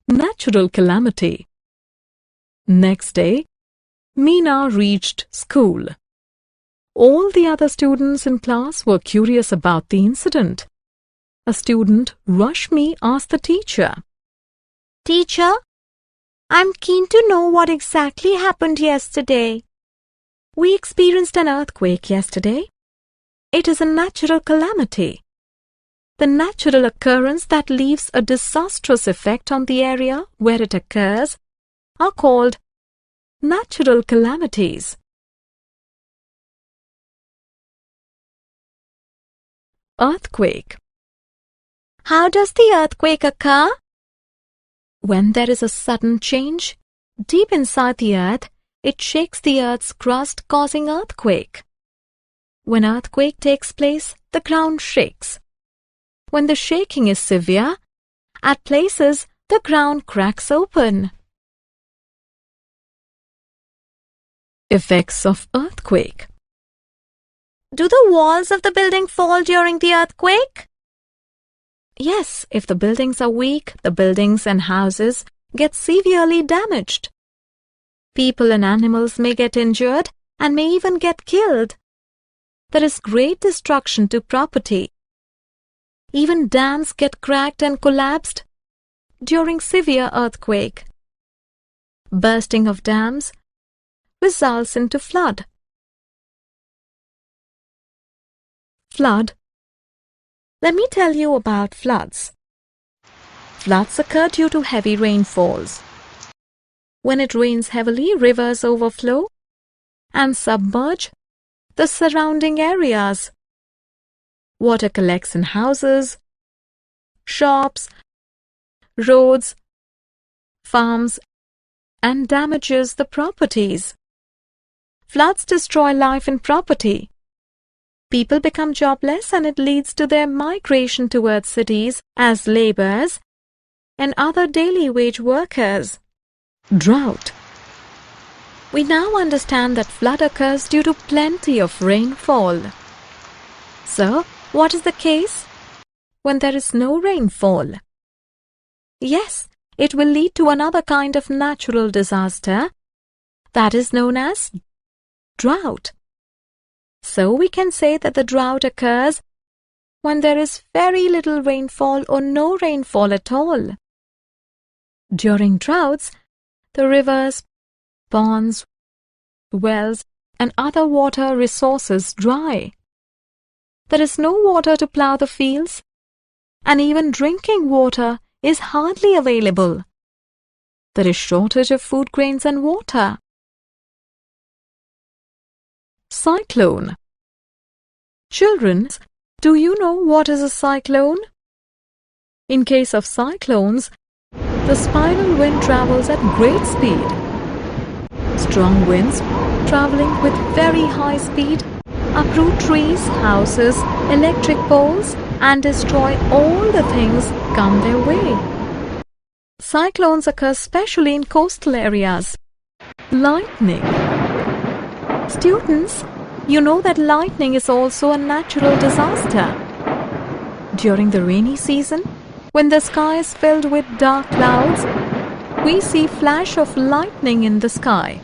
Natural calamity. Next day, Meena reached school. All the other students in class were curious about the incident. A student, Rashmi, asked the teacher, "Teacher, I'm keen to know what exactly happened yesterday." "We experienced an earthquake yesterday. It is a natural calamity. The natural occurrence that leaves a disastrous effect on the area where it occurs are called natural calamities." Earthquake. How does the earthquake occur? When there is a sudden change deep inside the earth, it shakes the earth's crust, causing earthquake. When earthquake takes place, the ground shakes. When the shaking is severe, at places the ground cracks open. Effects of earthquake. Do the walls of the building fall during the earthquake? Yes, if the buildings are weak, the buildings and houses get severely damaged. People and animals may get injured and may even get killed. There is great destruction to property. Even dams get cracked and collapsed during severe earthquake. Bursting of dams results into flood. Flood. Let me tell you about floods. Floods occur due to heavy rainfalls. When it rains heavily, rivers overflow and submerge the surrounding areas. Water collects in houses, shops, roads, farms, and damages the properties. Floods destroy life and property. People become jobless and it leads to their migration towards cities as laborers and other daily wage workers. Drought. We now understand that flood occurs due to plenty of rainfall. So, what is the case when there is no rainfall? Yes, it will lead to another kind of natural disaster that is known as drought. So we can say that the drought occurs when there is very little rainfall or no rainfall at all. During droughts, the rivers, ponds, wells, and other water resources dry. There is no water to plow the fields, and even drinking water is hardly available. There is shortage of food grains and water. Cyclone. Children, do you know what is a cyclone? In case of cyclones, the spiral wind travels at great speed. Strong winds traveling with very high speed uproot trees, houses, electric poles, and destroy all the things come their way. Cyclones occur especially in coastal areas. Lightning. Students, you know that lightning is also a natural disaster. During the rainy season, when the sky is filled with dark clouds, we see flash of lightning in the sky.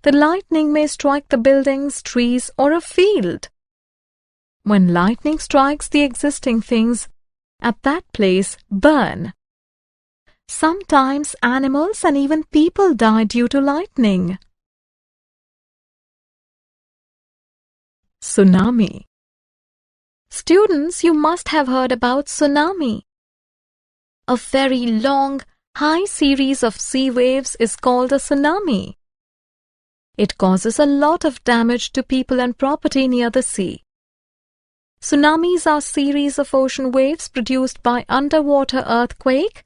The lightning may strike the buildings, trees, or a field. When lightning strikes, the existing things at that place burn. Sometimes animals and even people die due to lightning. Tsunami. Students, you must have heard about tsunami. A very long, high series of sea waves is called a tsunami. It causes a lot of damage to people and property near the sea. Tsunamis are a series of ocean waves produced by underwater earthquake,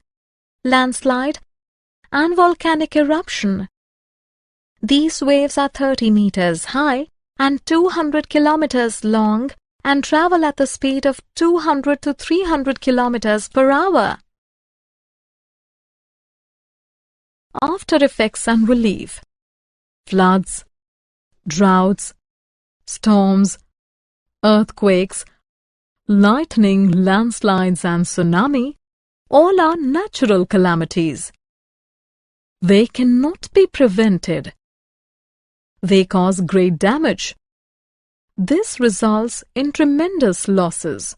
landslide, and volcanic eruption. These waves are 30 meters high and 200 kilometers long and travel at the speed of 200 to 300 kilometers per hour. After effects and relief. Floods, droughts, storms, earthquakes, lightning, landslides and tsunami All are natural calamities. They cannot be prevented. They cause great damage. This results in tremendous losses.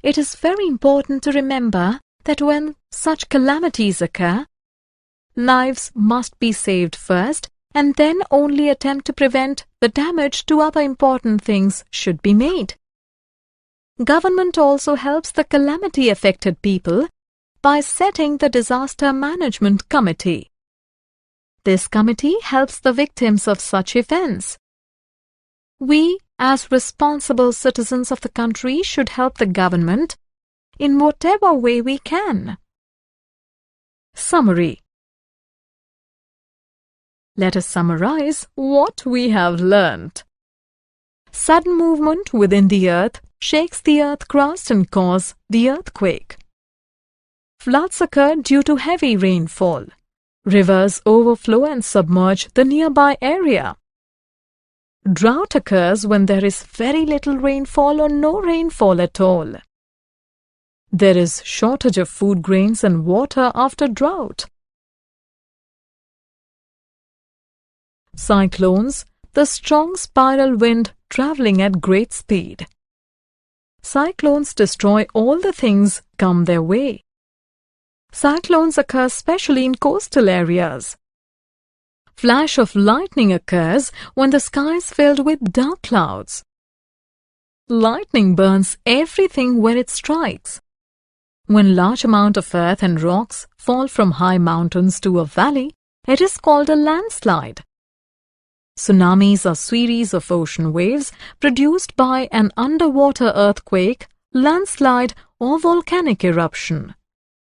It is very important to remember that when such calamities occur, lives must be saved first, and then only attempt to prevent the damage to other important things should be made. Government also helps the calamity-affected people by setting the Disaster Management Committee. This committee helps the victims of such events. We, as responsible citizens of the country, should help the government in whatever way we can. Summary. Let us summarize what we have learnt. Sudden movement within the earth shakes the earth crust and causes the earthquake. Floods occur due to heavy rainfall. Rivers overflow and submerge the nearby area. Drought occurs when there is very little rainfall or no rainfall at all. There is shortage of food grains and water after drought. Cyclones, the strong spiral wind traveling at great speed. Cyclones destroy all the things come their way. Cyclones occur especially in coastal areas. Flash of lightning occurs when the sky is filled with dark clouds. Lightning burns everything where it strikes. When large amount of earth and rocks fall from high mountains to a valley, it is called a landslide. Tsunamis are series of ocean waves produced by an underwater earthquake, landslide, or volcanic eruption.